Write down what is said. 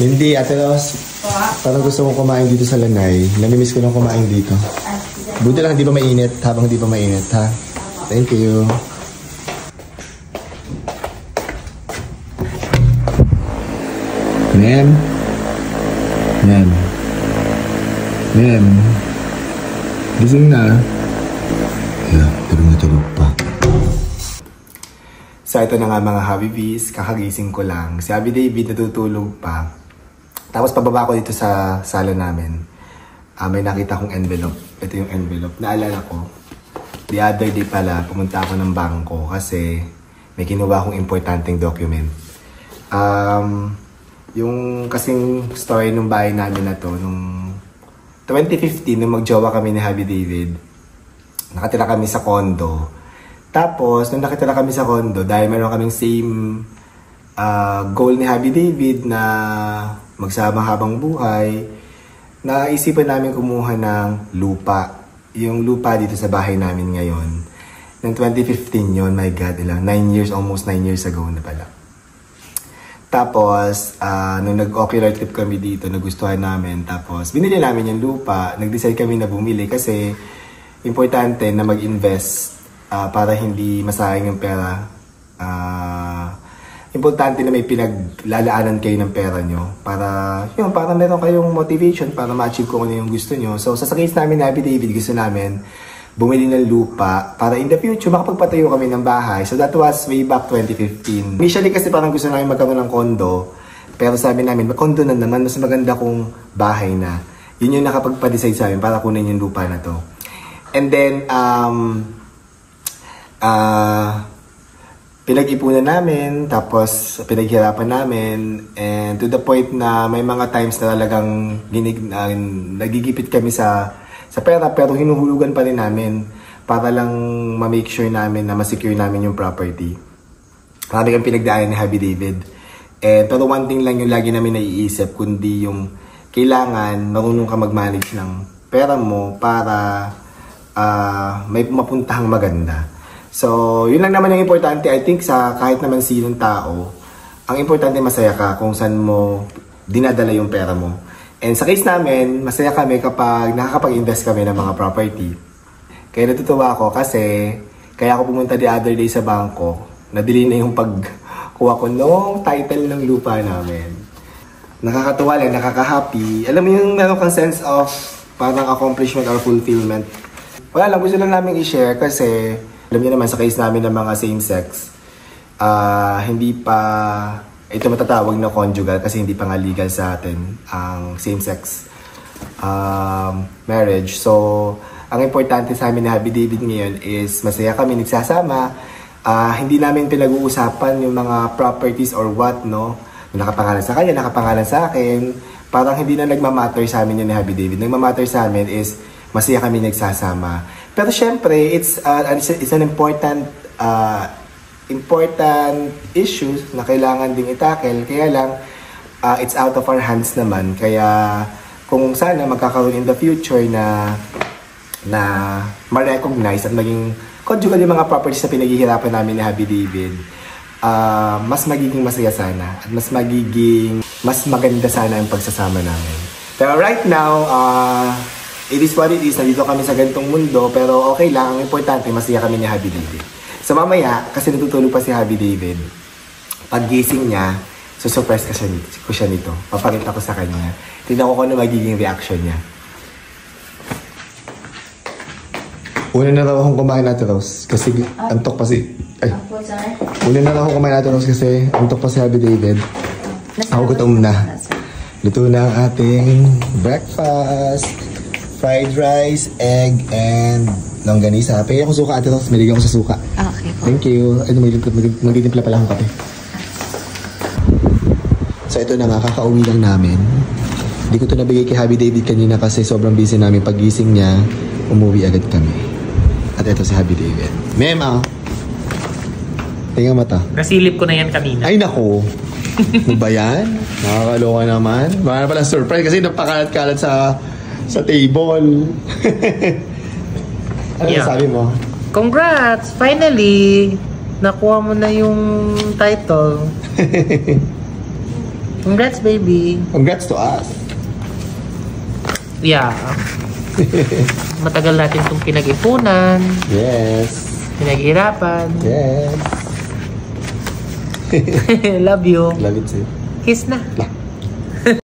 Hindi, Ate Ros. Parang gusto kong kumain dito sa Lanay. Namimiss ko nang kumain dito. Buti lang, di ba mainit? Habang di pa mainit, ha? Thank you. Nem. Nem. Nem. Gising na. Yeah, tulog pa. So ito na nga mga Habibis, kakagising ko lang. Si Happy David natutulog pa. Tapos pababa ko dito sa sala namin. May nakita kong envelope. Ito yung envelope. Naalala ko, the other day pala, pumunta ako ng bangko kasi may kinuha akong importanteng document. Yung kasing story ng bahay namin na to, nung 2015, nung magjowa kami ni Happy David, nakatira kami sa condo. Tapos, nung nakitira kami sa condo, dahil meron kaming same goal ni Happy David na magsama habang buhay, naisipan namin kumuha ng lupa. Yung lupa dito sa bahay namin ngayon. Noong 2015 yun, my God, ilang 9 years, almost 9 years ago na pala. Tapos, nung nag-ocular trip kami dito, nagustuhan namin. Tapos, binili namin yung lupa. Nag-decide kami na bumili kasi importante na mag-invest para hindi masayang yung pera. Importante na may pinaglalaanan kayo ng pera nyo. Para meron kayong motivation para ma-achieve kung ano yung gusto nyo. So, sa case namin na Happy David, gusto namin bumili ng lupa para in the future makapagpatayo kami ng bahay. So, that was way back 2015. Initially kasi parang gusto namin magkaroon ng condo. Pero sabi namin, condo na naman, mas maganda kung bahay na. Yun yung nakapagpa-decide sa amin para kunin yung lupa na to. And then, pinag-ipunan namin, tapos pinaghirapan namin, and to the point na may mga times na talagang nagigipit kami sa pera, pero hinuhulugan pa rin namin para lang ma-make sure namin na ma-secure namin yung property. Marami kang pinagdaanan ni Happy David. Pero one thing lang yung lagi namin naiisip, kundi yung kailangan marunong ka mag-manage ng pera mo para may mapuntahang maganda. So, yun lang naman yung importante. I think sa kahit naman sinong tao, ang importante masaya ka kung saan mo dinadala yung pera mo. And sa case namin, masaya kami kapag nakakapag-invest kami ng mga property. Kaya natutuwa ako kasi kaya ako pumunta the other day sa bangko, nadili na yung pagkuha ko nung title ng lupa namin. Nakakatuwa lang, nakaka-happy. Alam mo yung meron kang sense of parang accomplishment or fulfillment. Wala lang, gusto lang namin i-share kasi alam niyo naman sa case namin ng mga same-sex, hindi pa ito matatawag na conjugal kasi hindi pa nga legal sa atin ang same-sex marriage. So, ang importante sa amin na Happy David ngayon is masaya kami nagsasama. Hindi namin pinag-uusapan yung mga properties or what, no? Nakapangalan sa kanya, nakapangalan sa akin. Parang hindi na nagmamatter sa amin yun ni Happy David. Nagmamatter sa amin is masaya kami nagsasama. Pero syempre, it's an important issue na kailangan ding itackle. Kaya lang, it's out of our hands naman. Kaya kung sana magkakaroon in the future na ma-recognize at maging conjugal yung mga properties na pinaghihirapan namin ni Happy David, mas magiging masaya sana at mas maganda sana ang pagsasama namin. Pero right now, it is what it is. Nandito kami sa ganitong mundo, pero okay lang. Ang importante, masaya kami ni Happy David. So mamaya, kasi natutulog pa si Happy David, pag gising niya, susurprise ko siya nito. Papakita ko sa kanya. Tignan ko kung ano magiging reaction niya. Una na raw akong kumain natin, Rose. Kasi antok pa si... Ay. Una na raw akong kumain natin, Rose, kasi antok pa si Happy David. Ako gutom na. Luto na ang ating breakfast. Fried rice, egg, and longganisa. Pwede ako suka, Ate Rose. Maligyan ko sa suka. Okay po. Thank you. Magtitimpla pala akong kape. So ito na nga, kakauwi lang namin. Hindi ko ito nabigay kay Happy David kanina kasi sobrang busy namin. Pag-gising niya, umuwi agad kami. At ito si Happy David. Mema! Tingnan mata. Nasilip ko na yan kanina. Ay nako! Ano ba yan? Nakakaloka naman. Baka pala surprise kasi napakalat-kalat sa table. Ano sabi mo? Congrats! Finally! Nakuha mo na yung title. Congrats, baby. Congrats to us. Yeah. Matagal natin itong pinag-ipunan, Yes. pinaghirapan. Yes. Love you. Love it too. Kiss na. Nah.